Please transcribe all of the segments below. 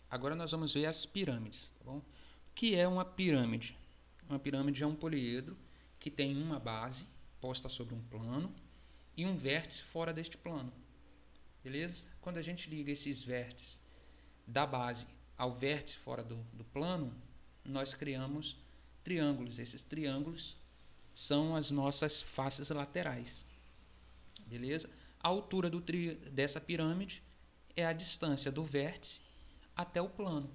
Agora nós vamos ver as pirâmides, tá bom? O que é uma pirâmide? Uma pirâmide é um poliedro que tem uma base posta sobre um plano e um vértice fora deste plano, beleza? Quando a gente liga esses vértices da base ao vértice fora do plano, nós criamos triângulos. Esses triângulos são as nossas faces laterais, beleza? A altura dessa pirâmide é a distância do vértice até o plano.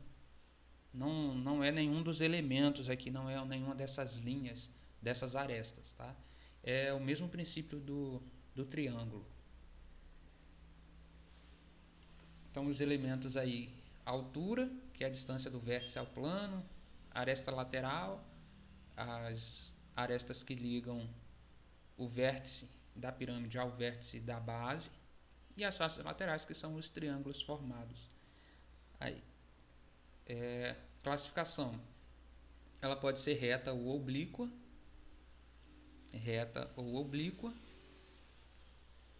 Não é nenhum dos elementos aqui, não é nenhuma dessas linhas, dessas arestas, tá? É o mesmo princípio do triângulo. Então os elementos aí, a altura, que é a distância do vértice ao plano, a aresta lateral, as arestas que ligam o vértice da pirâmide ao vértice da base, e as faces laterais, que são os triângulos formados aí. Classificação: ela pode ser reta ou oblíqua.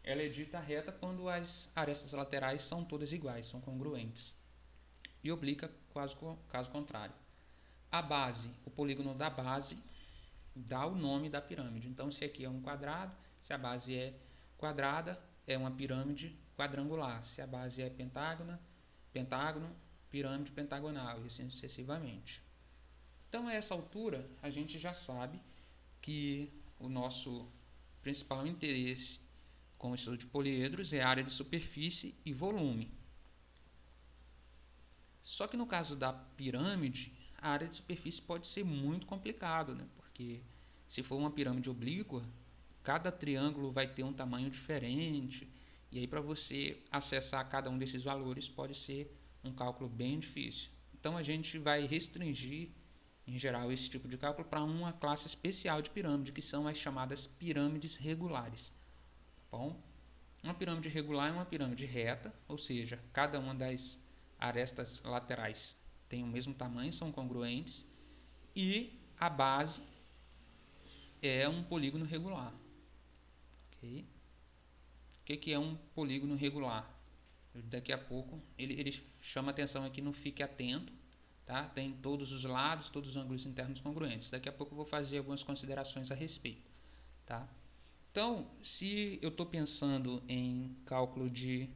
Ela é dita reta quando as arestas laterais são todas iguais, são congruentes. E oblíqua caso contrário. A base, o polígono da base, dá o nome da pirâmide. Então, se aqui é um quadrado, se a base é quadrada, é uma pirâmide quadrangular. Se a base é pentágono, pirâmide pentagonal, e assim sucessivamente. Então, a essa altura, a gente já sabe que o nosso principal interesse com o estudo de poliedros é a área de superfície e volume. Só que no caso da pirâmide, a área de superfície pode ser muito complicado, né? Porque se for uma pirâmide oblíqua, cada triângulo vai ter um tamanho diferente, e aí para você acessar cada um desses valores pode ser um cálculo bem difícil. Então a gente vai restringir, em geral, esse tipo de cálculo para uma classe especial de pirâmide, que são as chamadas pirâmides regulares. Bom, uma pirâmide regular é uma pirâmide reta, ou seja, cada uma das arestas laterais tem o mesmo tamanho, são congruentes, e a base é um polígono regular. Okay? O que é um polígono regular? Daqui a pouco ele chama atenção aqui, não fique atento, tá? Tem todos os lados, todos os ângulos internos congruentes. Daqui a pouco eu vou fazer algumas considerações a respeito, tá? Então, se eu estou pensando em cálculo de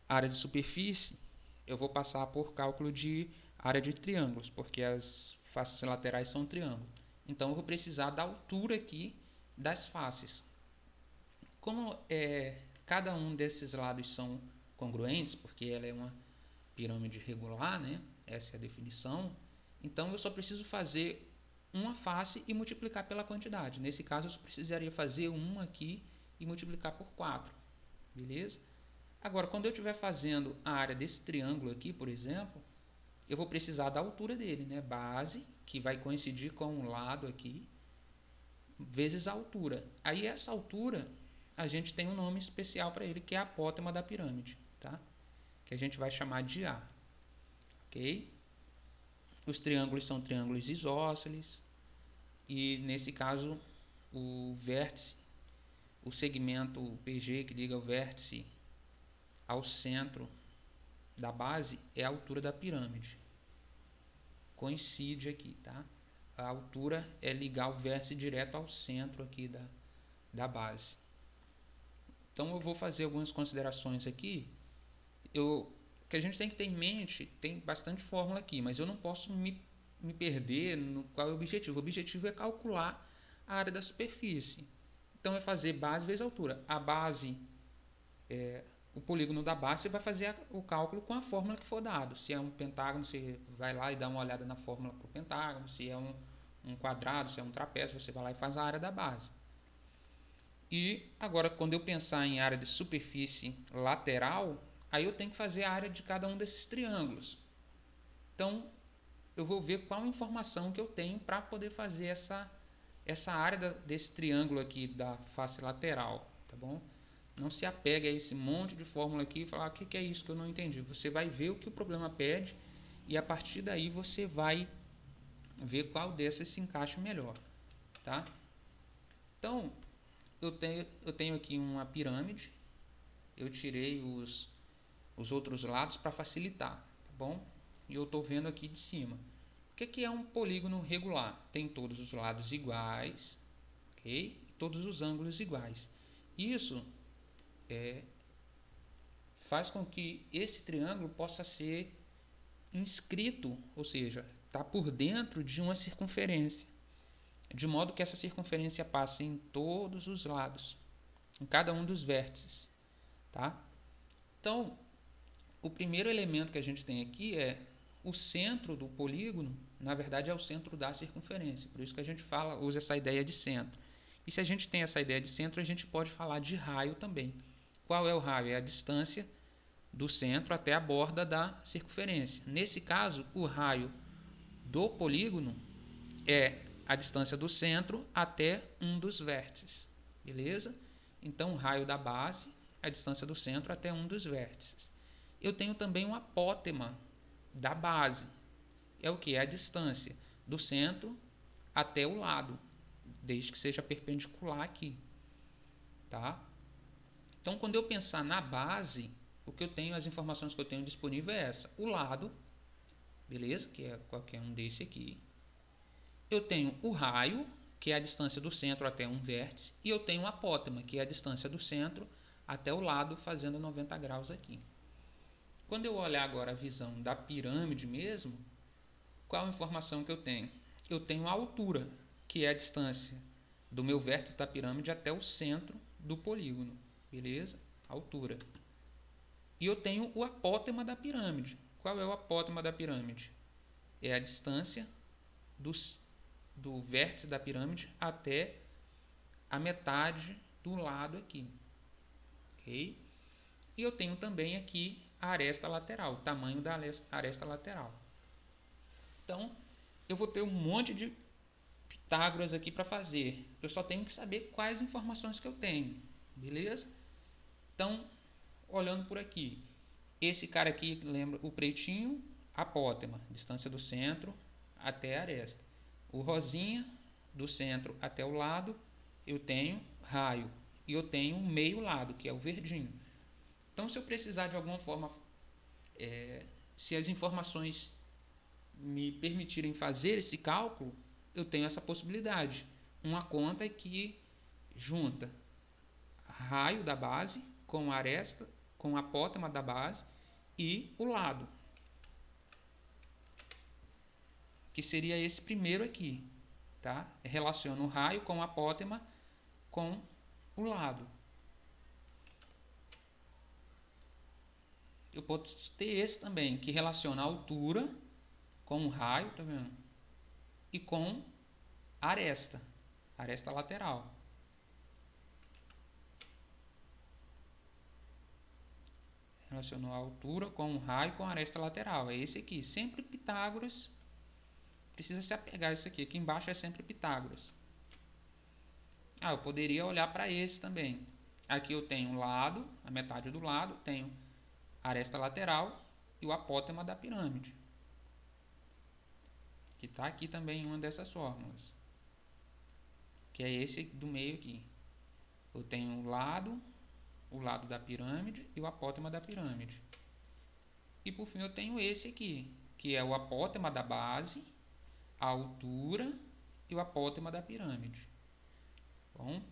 área de superfície, eu vou passar por cálculo de área de triângulos, porque as faces laterais são triângulos. Então, eu vou precisar da altura aqui das faces. Como cada um desses lados são congruentes, porque ela é uma pirâmide regular, né? Essa é a definição. Então, eu só preciso fazer uma face e multiplicar pela quantidade. Nesse caso, eu só precisaria fazer 1 aqui e multiplicar por 4. Beleza? Agora, quando eu estiver fazendo a área desse triângulo aqui, por exemplo, eu vou precisar da altura dele, né? Base, que vai coincidir com um lado aqui, vezes a altura. Aí essa altura, a gente tem um nome especial para ele, que é a apótema da pirâmide, tá? Que a gente vai chamar de A. Ok? Os triângulos são triângulos isósceles, e nesse caso o vértice, o segmento PG que liga o vértice ao centro da base é a altura da pirâmide. Coincide aqui, tá? A altura é ligar o vértice direto ao centro aqui da base. Então eu vou fazer algumas considerações aqui. O que a gente tem que ter em mente, tem bastante fórmula aqui, mas eu não posso me perder no qual é o objetivo. O objetivo é calcular a área da superfície. Então é fazer base vezes altura. A base, o polígono da base, você vai fazer o cálculo com a fórmula que for dado. Se é um pentágono, você vai lá e dá uma olhada na fórmula para o pentágono. Se é um quadrado, se é um trapézio, você vai lá e faz a área da base. E agora, quando eu pensar em área de superfície lateral, aí eu tenho que fazer a área de cada um desses triângulos. Então, eu vou ver qual informação que eu tenho para poder fazer essa área desse triângulo aqui da face lateral, tá bom? Não se apegue a esse monte de fórmula aqui e falar o que é isso que eu não entendi. Você vai ver o que o problema pede e a partir daí você vai ver qual dessas se encaixa melhor, tá? Então, eu tenho aqui uma pirâmide, eu tirei os outros lados para facilitar, tá bom? e eu estou vendo aqui de cima. O que é um polígono regular? Tem todos os lados iguais, ok? E todos os ângulos iguais. Isso faz com que esse triângulo possa ser inscrito, ou seja, está por dentro de uma circunferência, de modo que essa circunferência passe em todos os lados, em cada um dos vértices, tá? Então, o primeiro elemento que a gente tem aqui é o centro do polígono, na verdade é o centro da circunferência, por isso que a gente usa essa ideia de centro. E se a gente tem essa ideia de centro, a gente pode falar de raio também. Qual é o raio? É a distância do centro até a borda da circunferência. Nesse caso, o raio do polígono é a distância do centro até um dos vértices, beleza? Então, o raio da base é a distância do centro até um dos vértices. Eu tenho também um apótema da base. É o que? É a distância do centro até o lado, desde que seja perpendicular aqui, tá? Então, quando eu pensar na base, o que eu tenho, as informações que eu tenho disponível é essa. O lado, beleza? Que é qualquer um desse aqui. Eu tenho o raio, que é a distância do centro até um vértice. E eu tenho o apótema, que é a distância do centro até o lado, fazendo 90 graus aqui. Quando eu olhar agora a visão da pirâmide mesmo, qual a informação que eu tenho? Eu tenho a altura, que é a distância do meu vértice da pirâmide até o centro do polígono, beleza? Altura. E eu tenho o apótema da pirâmide. Qual é o apótema da pirâmide? É a distância do vértice da pirâmide até a metade do lado aqui, ok? E eu tenho também aqui a aresta lateral, o tamanho da aresta lateral. Então, eu vou ter um monte de Pitágoras aqui para fazer. Eu só tenho que saber quais informações que eu tenho, beleza? Então, olhando por aqui, esse cara aqui, lembra o pretinho, apótema, distância do centro até a aresta. O rosinha, do centro até o lado, eu tenho raio. E eu tenho um meio lado, que é o verdinho. Então, se eu precisar de alguma forma, se as informações me permitirem fazer esse cálculo, eu tenho essa possibilidade. Uma conta que junta raio da base com a aresta, com a apótema da base e o lado, que seria esse primeiro aqui, tá? Relaciona o raio com a apótema com o lado. Eu posso ter esse também, que relaciona a altura com o raio, tá vendo? E com a aresta lateral. Relacionou a altura com o raio com a aresta lateral. É esse aqui. Sempre Pitágoras. Precisa se apegar a isso aqui. Aqui embaixo é sempre Pitágoras. Eu poderia olhar para esse também. Aqui eu tenho o lado, a metade do lado, tenho a aresta lateral e o apótema da pirâmide, que está aqui também em uma dessas fórmulas, que é esse do meio aqui. Eu tenho o lado da pirâmide e o apótema da pirâmide. E por fim eu tenho esse aqui, que é o apótema da base, a altura e o apótema da pirâmide. Bom,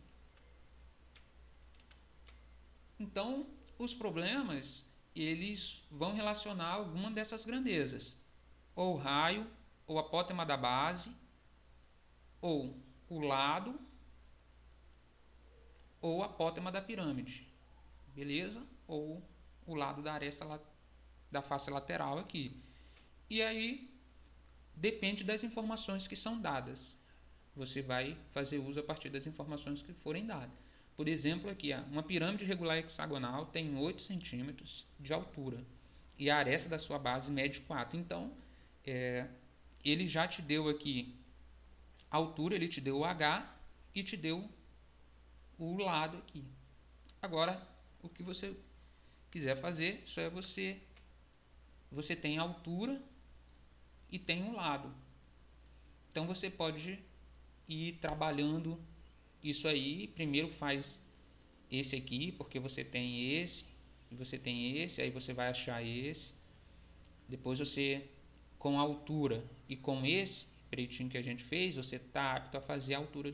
então os problemas eles vão relacionar alguma dessas grandezas, ou o raio, ou a apótema da base, ou o lado, ou a apótema da pirâmide, beleza? Ou o lado da aresta da face lateral aqui. E aí depende das informações que são dadas. Você vai fazer uso a partir das informações que forem dadas. Por exemplo, aqui, uma pirâmide regular hexagonal tem 8 centímetros de altura e a aresta da sua base mede 4. Então, ele já te deu aqui a altura, ele te deu o H e te deu o lado aqui. Agora, o que você quiser fazer, só é você tem a altura e tem um lado. Então, você pode ir trabalhando isso aí. Primeiro faz esse aqui, porque você tem esse, e você tem esse, aí você vai achar esse. Depois você com a altura e com esse pretinho que a gente fez, você está apto a fazer a altura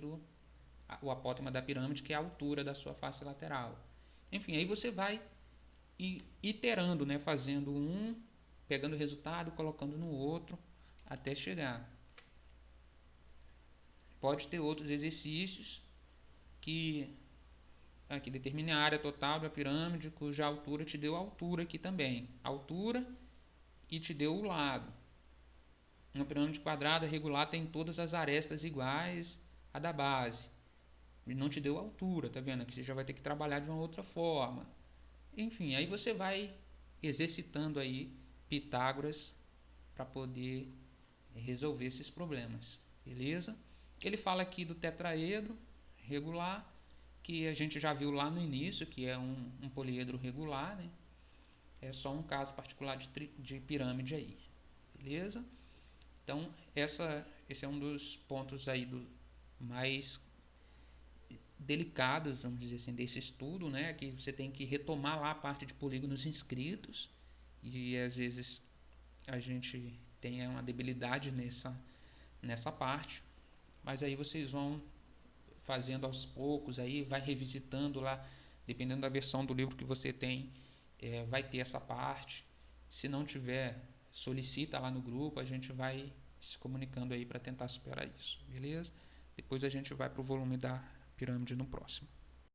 o apótema da pirâmide, que é a altura da sua face lateral. Enfim, aí você vai iterando, né, fazendo pegando o resultado, colocando no outro, até chegar. Pode ter outros exercícios que determine a área total da pirâmide, cuja altura te deu a altura aqui também. Altura e te deu o lado. Uma pirâmide quadrada regular tem todas as arestas iguais à da base. E não te deu altura, tá vendo? Aqui você já vai ter que trabalhar de uma outra forma. Enfim, aí você vai exercitando aí Pitágoras para poder resolver esses problemas, beleza? Ele fala aqui do tetraedro regular, que a gente já viu lá no início, que é um poliedro regular, né? É só um caso particular de pirâmide aí, beleza? Então, esse é um dos pontos aí mais delicados, vamos dizer assim, desse estudo, né? Que você tem que retomar lá a parte de polígonos inscritos, e às vezes a gente tem uma debilidade nessa parte, mas aí vocês vão fazendo aos poucos, aí vai revisitando lá, dependendo da versão do livro que você tem, vai ter essa parte. Se não tiver, solicita lá no grupo, a gente vai se comunicando aí para tentar superar isso, beleza? Depois a gente vai para o volume da pirâmide no próximo.